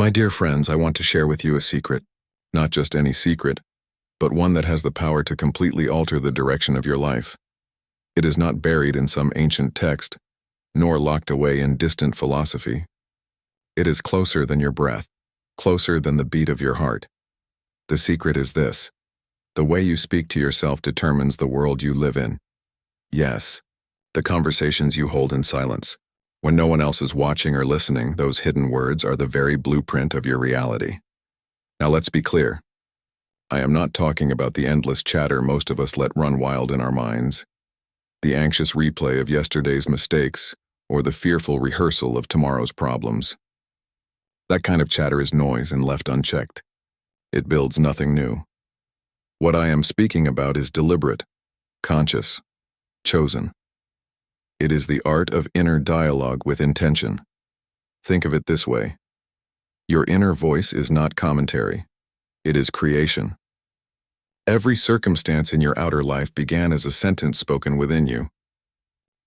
My dear friends, I want to share with you a secret. Not just any secret, but one that has the power to completely alter the direction of your life. It is not buried in some ancient text, nor locked away in distant philosophy. It is closer than your breath, closer than the beat of your heart. The secret is this: the way you speak to yourself determines the world you live in. Yes, the conversations you hold in silence. When no one else is watching or listening, those hidden words are the very blueprint of your reality. Now let's be clear. I am not talking about the endless chatter most of us let run wild in our minds, the anxious replay of yesterday's mistakes, or the fearful rehearsal of tomorrow's problems. That kind of chatter is noise and left unchecked. It builds nothing new. What I am speaking about is deliberate, conscious, chosen. It is the art of inner dialogue with intention. Think of it this way. Your inner voice is not commentary. It is creation. Every circumstance in your outer life began as a sentence spoken within you.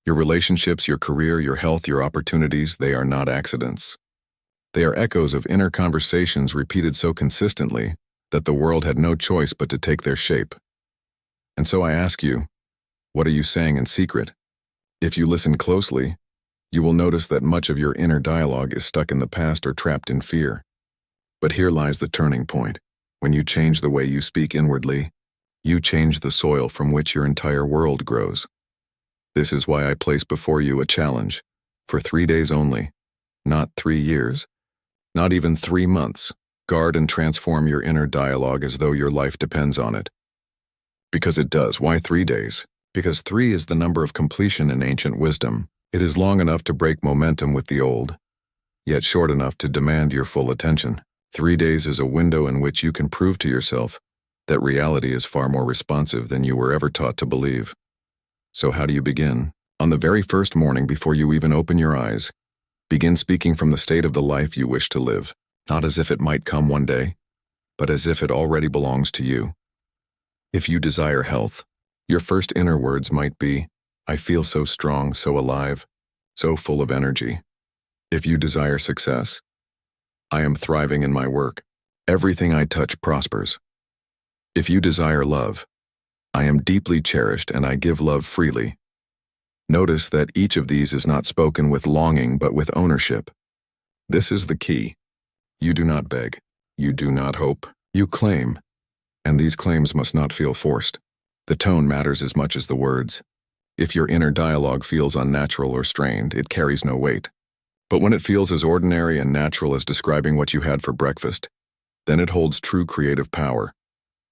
Your relationships, your career, your health, your opportunities, they are not accidents. They are echoes of inner conversations repeated so consistently that the world had no choice but to take their shape. And so I ask you, what are you saying in secret? If you listen closely, you will notice that much of your inner dialogue is stuck in the past or trapped in fear. But here lies the turning point. When you change the way you speak inwardly, you change the soil from which your entire world grows. This is why I place before you a challenge, for 3 days only, not 3 years, not even 3 months. Guard and transform your inner dialogue as though your life depends on it. Because it does. Why 3 days? Because 3 is the number of completion in ancient wisdom. It is long enough to break momentum with the old, yet short enough to demand your full attention. 3 days is a window in which you can prove to yourself that reality is far more responsive than you were ever taught to believe. So how do you begin? On the very first morning before you even open your eyes, begin speaking from the state of the life you wish to live, not as if it might come one day, but as if it already belongs to you. If you desire health, your first inner words might be, I feel so strong, so alive, so full of energy. If you desire success, I am thriving in my work. Everything I touch prospers. If you desire love, I am deeply cherished and I give love freely. Notice that each of these is not spoken with longing but with ownership. This is the key. You do not beg. You do not hope. You claim. And these claims must not feel forced. The tone matters as much as the words. If your inner dialogue feels unnatural or strained, it carries no weight. But when it feels as ordinary and natural as describing what you had for breakfast, then it holds true creative power.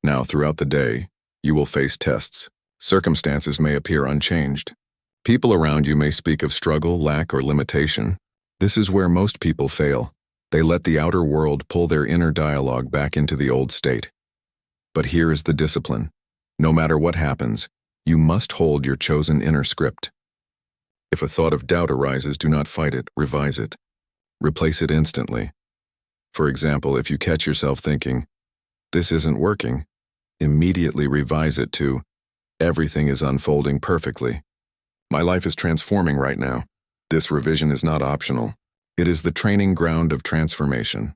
Now, throughout the day, you will face tests. Circumstances may appear unchanged. People around you may speak of struggle, lack, or limitation. This is where most people fail. They let the outer world pull their inner dialogue back into the old state. But here is the discipline. No matter what happens, you must hold your chosen inner script. If a thought of doubt arises, do not fight it, revise it. Replace it instantly. For example, if you catch yourself thinking, this isn't working, immediately revise it to, everything is unfolding perfectly. My life is transforming right now. This revision is not optional. It is the training ground of transformation.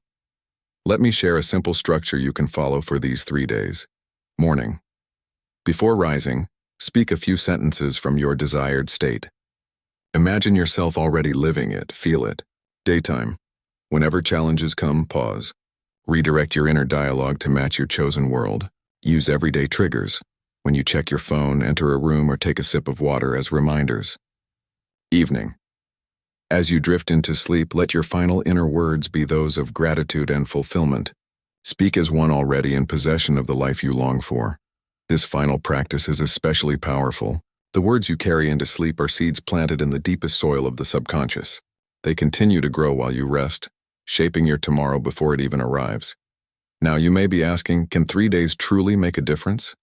Let me share a simple structure you can follow for these 3 days. Morning. Before rising, speak a few sentences from your desired state. Imagine yourself already living it, feel it. Daytime. Whenever challenges come, pause. Redirect your inner dialogue to match your chosen world. Use everyday triggers. When you check your phone, enter a room, or take a sip of water as reminders. Evening. As you drift into sleep, let your final inner words be those of gratitude and fulfillment. Speak as one already in possession of the life you long for. This final practice is especially powerful. The words you carry into sleep are seeds planted in the deepest soil of the subconscious. They continue to grow while you rest, shaping your tomorrow before it even arrives. Now you may be asking, can 3 days truly make a difference?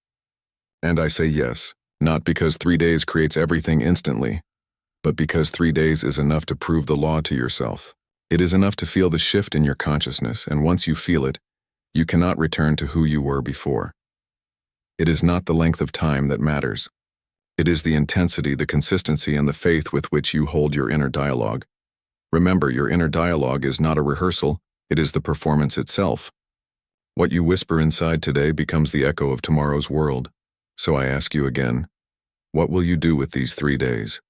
And I say yes, not because 3 days creates everything instantly, but because 3 days is enough to prove the law to yourself. It is enough to feel the shift in your consciousness, and once you feel it, you cannot return to who you were before. It is not the length of time that matters. It is the intensity, the consistency, and the faith with which you hold your inner dialogue. Remember, your inner dialogue is not a rehearsal, It is the performance itself. What you whisper inside today becomes the echo of tomorrow's world. So I ask you again, what will you do with these 3 days?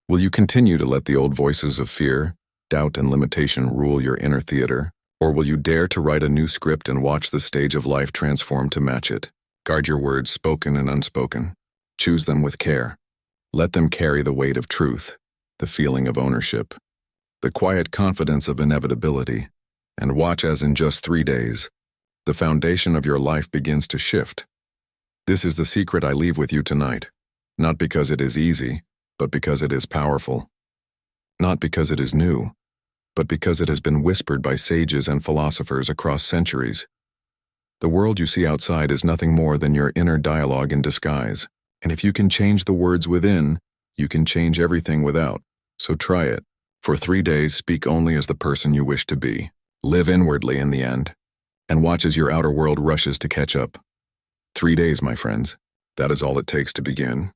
Will you continue to let the old voices of fear, doubt, and limitation rule your inner theater? Or will you dare to write a new script and watch the stage of life transform to match it? Guard your words, spoken and unspoken. Choose them with care. Let them carry the weight of truth, the feeling of ownership, the quiet confidence of inevitability, and watch as in just 3 days, the foundation of your life begins to shift. This is the secret I leave with you tonight, not because it is easy, but because it is powerful. Not because it is new, but because it has been whispered by sages and philosophers across centuries. The world you see outside is nothing more than your inner dialogue in disguise, and if you can change the words within, you can change everything without. So try it. For 3 days, speak only as the person you wish to be. Live inwardly in the end, and watch as your outer world rushes to catch up. 3 days, my friends. That is all it takes to begin.